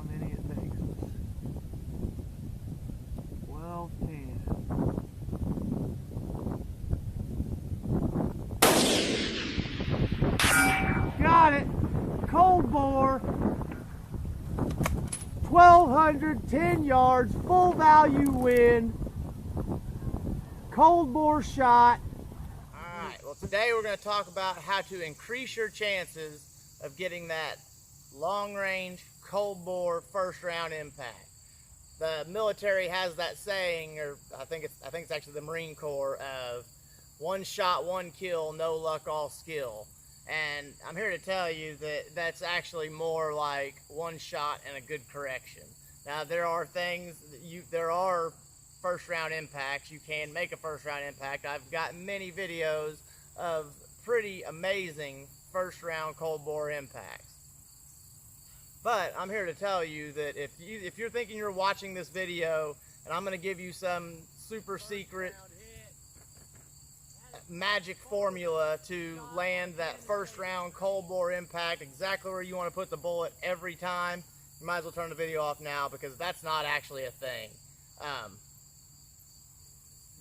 many it takes us. 12 pin. Got it! Cold bore. 1,200, 10 yards, full value win. Cold bore shot. Alright, well today we're going to talk about how to increase your chances of getting that long range cold bore first round impact. The military has that saying, or I think it's actually the Marine Corps, of one shot, one kill, no luck, all skill. And I'm here to tell you that that's actually more like one shot and a good correction. Now there are things that there are first round impacts. You can make a first round impact. I've got many videos of pretty amazing first round cold bore impacts. But I'm here to tell you that if you're thinking you're watching this video and I'm going to give you some super secret magic formula to land that first round cold bore impact exactly where you want to put the bullet every time, you might as well turn the video off now, because that's not actually a thing.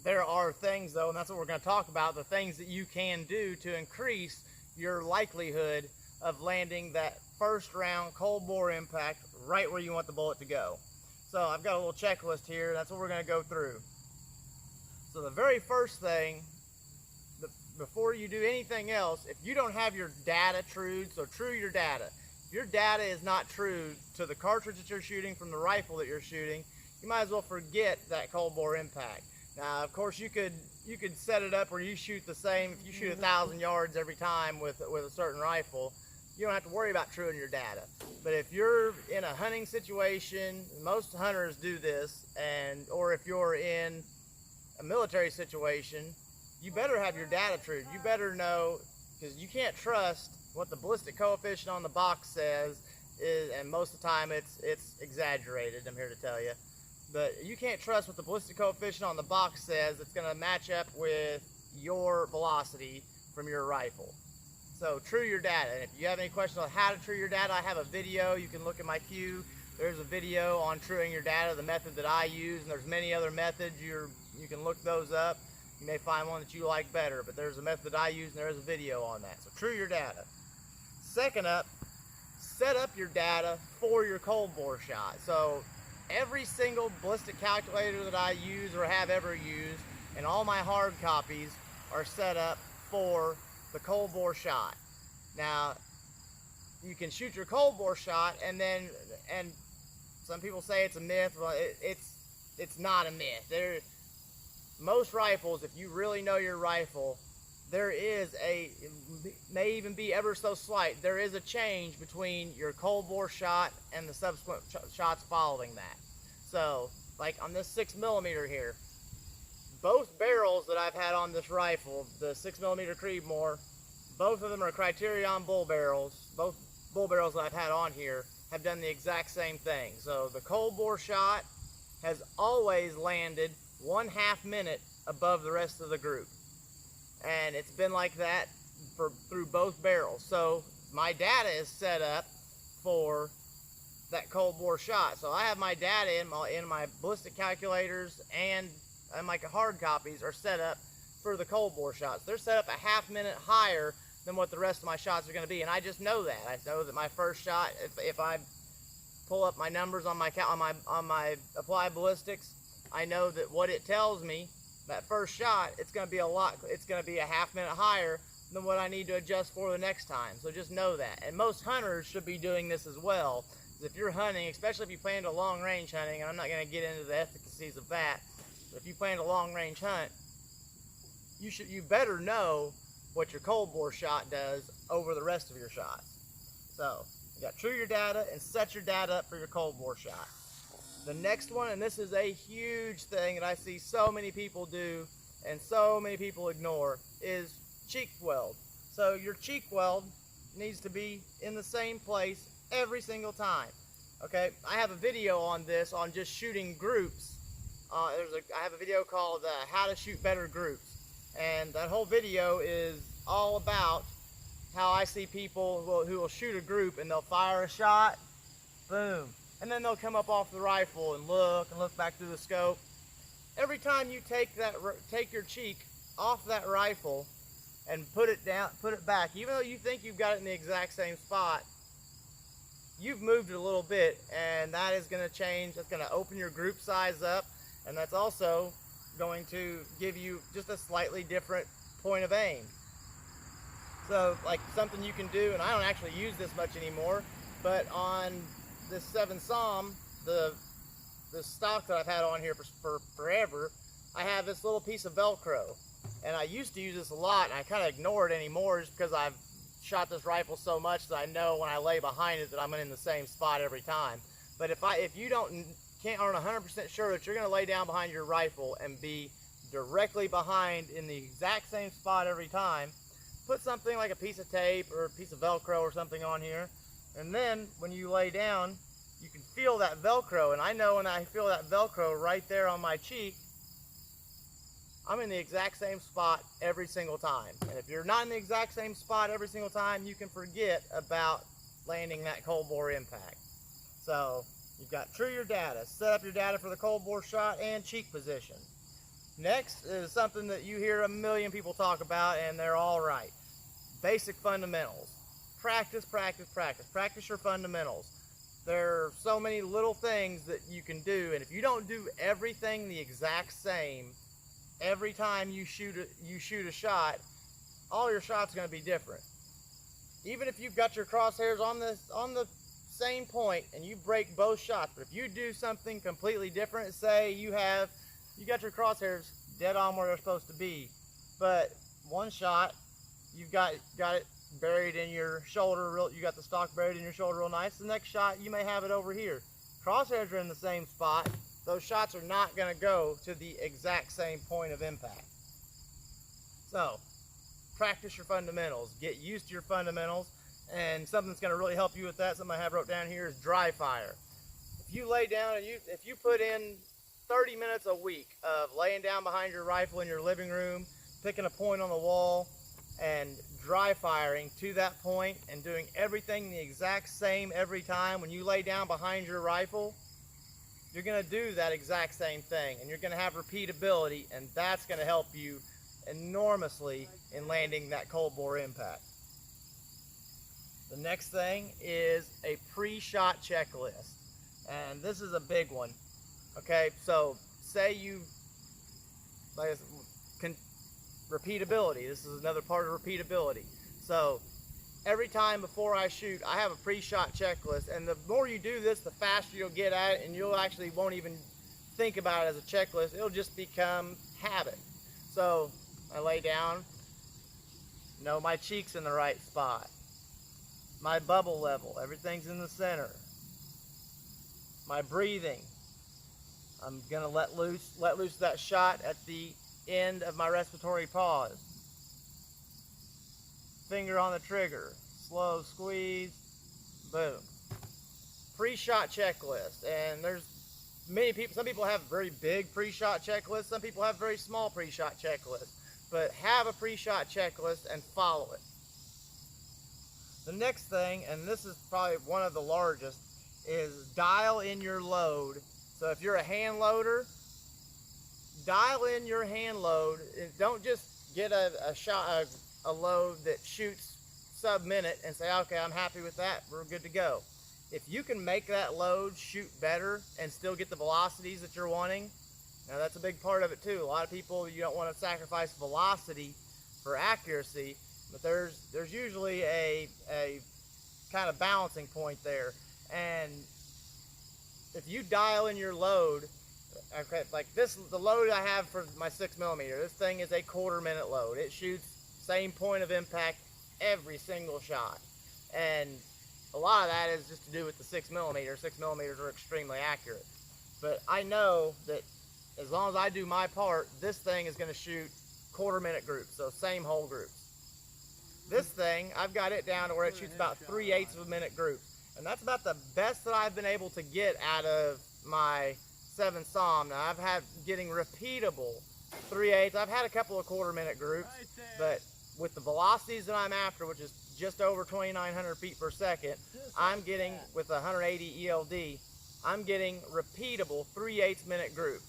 There are things though, and that's what we're going to talk about, the things that you can do to increase your likelihood of landing that first round cold bore impact right where you want the bullet to go. So I've got a little checklist here. That's what we're going to go through. So the very first thing, before you do anything else, if you don't have your data trued, so true your data. If your data is not true to the cartridge that you're shooting from the rifle that you're shooting, you might as well forget that cold bore impact. Now, of course, you could set it up where you shoot the same. If you shoot 1,000 yards every time with a certain rifle, you don't have to worry about truing your data. But if you're in a hunting situation, most hunters do this, or if you're in a military situation, you better have your data true. You better know, because you can't trust what the ballistic coefficient on the box says, and most of the time it's exaggerated, I'm here to tell you. But you can't trust what the ballistic coefficient on the box says. It's going to match up with your velocity from your rifle. So true your data. And if you have any questions on how to true your data, I have a video. You can look at my queue. There's a video on truing your data, the method that I use, and there's many other methods. You can look those up. You may find one that you like better, but there's a method I use and there is a video on that. So true your data. Second up, set up your data for your cold bore shot. So every single ballistic calculator that I use or have ever used, and all my hard copies, are set up for the cold bore shot. Now, you can shoot your cold bore shot, and some people say it's a myth. Well, it's not a myth. Most rifles, if you really know your rifle, it may even be ever so slight, there is a change between your cold bore shot and the subsequent shots following that. So, like on this 6mm here, both barrels that I've had on this rifle, the 6mm Creedmoor, both of them are Criterion bull barrels. Both bull barrels that I've had on here have done the exact same thing. So the cold bore shot has always landed 1/2 minute above the rest of the group, and it's been like that through both barrels. So my data is set up for that cold bore shot. So I have my data in my ballistic calculators, and my hard copies are set up for the cold bore shots. They're set up 1/2 minute higher than what the rest of my shots are going to be, and I just know that. I know that my first shot, if I pull up my numbers on my applied ballistics, I know that what it tells me, that first shot, it's going to be it's going to be 1/2 minute higher than what I need to adjust for the next time. So just know that. And most hunters should be doing this as well. If you're hunting, especially if you plan to long range hunting, and I'm not going to get into the efficacies of that, but if you plan to long range hunt, you better know what your cold bore shot does over the rest of your shots. So you got to true your data and set your data up for your cold bore shot. The next one, and this is a huge thing that I see so many people do and so many people ignore, is cheek weld. So your cheek weld needs to be in the same place every single time. Okay, I have a video on this, on just shooting groups. I have a video called How to Shoot Better Groups, and that whole video is all about how I see people who will shoot a group and they'll fire a shot, boom, and then they'll come up off the rifle and look back through the scope. Every time you take your cheek off that rifle and put it back, even though you think you've got it in the exact same spot, you've moved it a little bit, and that is going to change. That's going to open your group size up, and that's also going to give you just a slightly different point of aim. So like something you can do, and I don't actually use this much anymore, but on this 7 SAUM, the stock that I've had on here for forever, I have this little piece of Velcro, and I used to use this a lot, and I kind of ignore it anymore just because I've shot this rifle so much that I know when I lay behind it that I'm in the same spot every time. But if you aren't 100% sure that you're going to lay down behind your rifle and be directly behind in the exact same spot every time, put something like a piece of tape or a piece of Velcro or something on here, and then when you lay down, you can feel that Velcro, and I know when I feel that Velcro right there on my cheek, I'm in the exact same spot every single time. And if you're not in the exact same spot every single time, you can forget about landing that cold bore impact. So you've got true your data, set up your data for the cold bore shot and cheek position. Next is something that you hear a million people talk about, and they're all right. Basic fundamentals. Practice, practice, practice. Practice your fundamentals. There are so many little things that you can do, and if you don't do everything the exact same every time you shoot a shot, all your shots are going to be different. Even if you've got your crosshairs on the same point and you break both shots, but if you do something completely different, say you got your crosshairs dead on where they're supposed to be, but one shot you've got it buried in your shoulder, you got the stock buried in your shoulder real nice. The next shot you may have it over here. Crosshairs are in the same spot. Those shots are not going to go to the exact same point of impact. So practice your fundamentals, get used to your fundamentals, and something that's going to really help you with that, something I have wrote down here, is dry fire. If you lay down and if you put in 30 minutes a week of laying down behind your rifle in your living room, picking a point on the wall and dry firing to that point and doing everything the exact same every time, when you lay down behind your rifle, you're going to do that exact same thing, and you're going to have repeatability, and that's going to help you enormously in landing that cold bore impact. The next thing is a pre-shot checklist, and this is a big one. Okay, so say repeatability. This is another part of repeatability. So every time before I shoot, I have a pre-shot checklist, and the more you do this, the faster you'll get at it, and you'll actually won't even think about it as a checklist. It'll just become habit. So I lay down, know my cheek's in the right spot, my bubble level, everything's in the center, my breathing, I'm gonna let loose that shot at the end of my respiratory pause. Finger on the trigger, slow squeeze, boom. Pre-shot checklist, and there's many people, some people have very big pre-shot checklists, some people have very small pre-shot checklists, but have a pre-shot checklist and follow it. The next thing, and this is probably one of the largest, is dial in your load. So if you're a hand loader, dial in your hand load, and don't just get a load that shoots sub-minute and say, okay, I'm happy with that, we're good to go. If you can make that load shoot better and still get the velocities that you're wanting, now that's a big part of it too. A lot of people, you don't want to sacrifice velocity for accuracy, but there's usually a kind of balancing point there. And if you dial in your load, okay, like this, the load I have for my 6mm, this thing is a 1/4 minute load. It shoots same point of impact every single shot, and a lot of that is just to do with the 6mm. 6mm are extremely accurate, but I know that as long as I do my part, this thing is going to shoot 1/4 minute groups, so same hole groups. This thing, I've got it down to where it shoots about 3/8 of a minute groups, and that's about the best that I've been able to get out of my 7 SAUM. Now I've had getting repeatable 3/8. I've had a couple of 1/4 minute groups, but with the velocities that I'm after, which is just over 2,900 feet per second, I'm getting with 180 ELD, I'm getting repeatable 3/8 minute groups.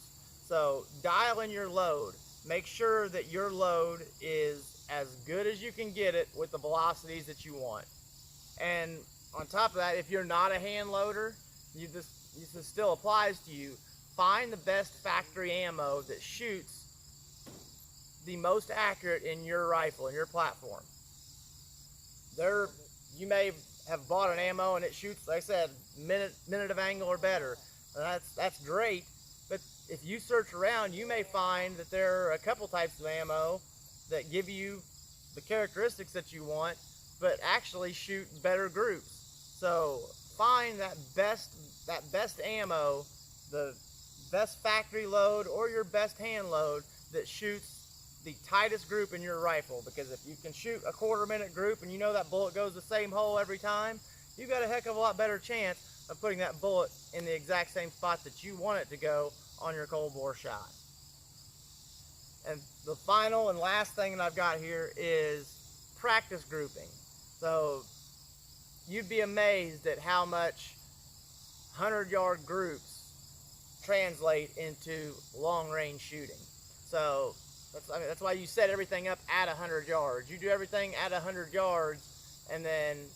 So dial in your load. Make sure that your load is as good as you can get it with the velocities that you want. And on top of that, if you're not a hand loader, this still applies to you. Find the best factory ammo that shoots the most accurate in your rifle, in your platform. You may have bought an ammo and it shoots, like I said, minute of angle or better. That's great, but if you search around, you may find that there are a couple types of ammo that give you the characteristics that you want, but actually shoot better groups. So find that best ammo, the best factory load or your best hand load that shoots the tightest group in your rifle, because if you can shoot a 1/4 minute group and you know that bullet goes the same hole every time, you've got a heck of a lot better chance of putting that bullet in the exact same spot that you want it to go on your cold bore shot. And the final and last thing that I've got here is practice grouping. So you'd be amazed at how much 100-yard groups translate into long-range shooting. So that's why you set everything up at 100 yards. You do everything at 100 yards and then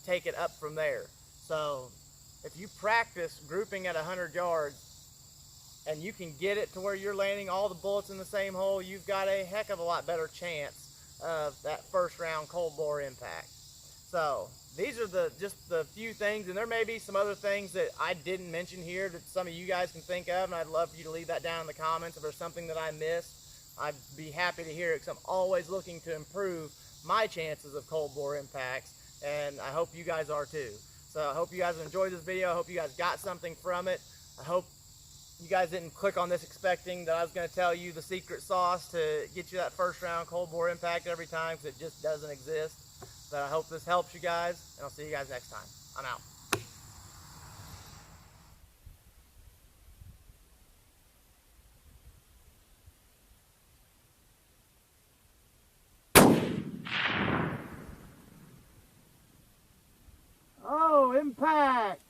take it up from there. So if you practice grouping at 100 yards and you can get it to where you're landing all the bullets in the same hole, you've got a heck of a lot better chance of that first round cold bore impact. So these are just the few things, and there may be some other things that I didn't mention here that some of you guys can think of, and I'd love for you to leave that down in the comments if there's something that I missed. I'd be happy to hear it, because I'm always looking to improve my chances of cold bore impacts, and I hope you guys are too. So I hope you guys enjoyed this video. I hope you guys got something from it. I hope you guys didn't click on this expecting that I was going to tell you the secret sauce to get you that first round cold bore impact every time, because it just doesn't exist. But I hope this helps you guys, and I'll see you guys next time. I'm out. Oh, impact.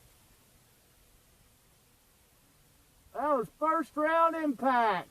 That was first round impact.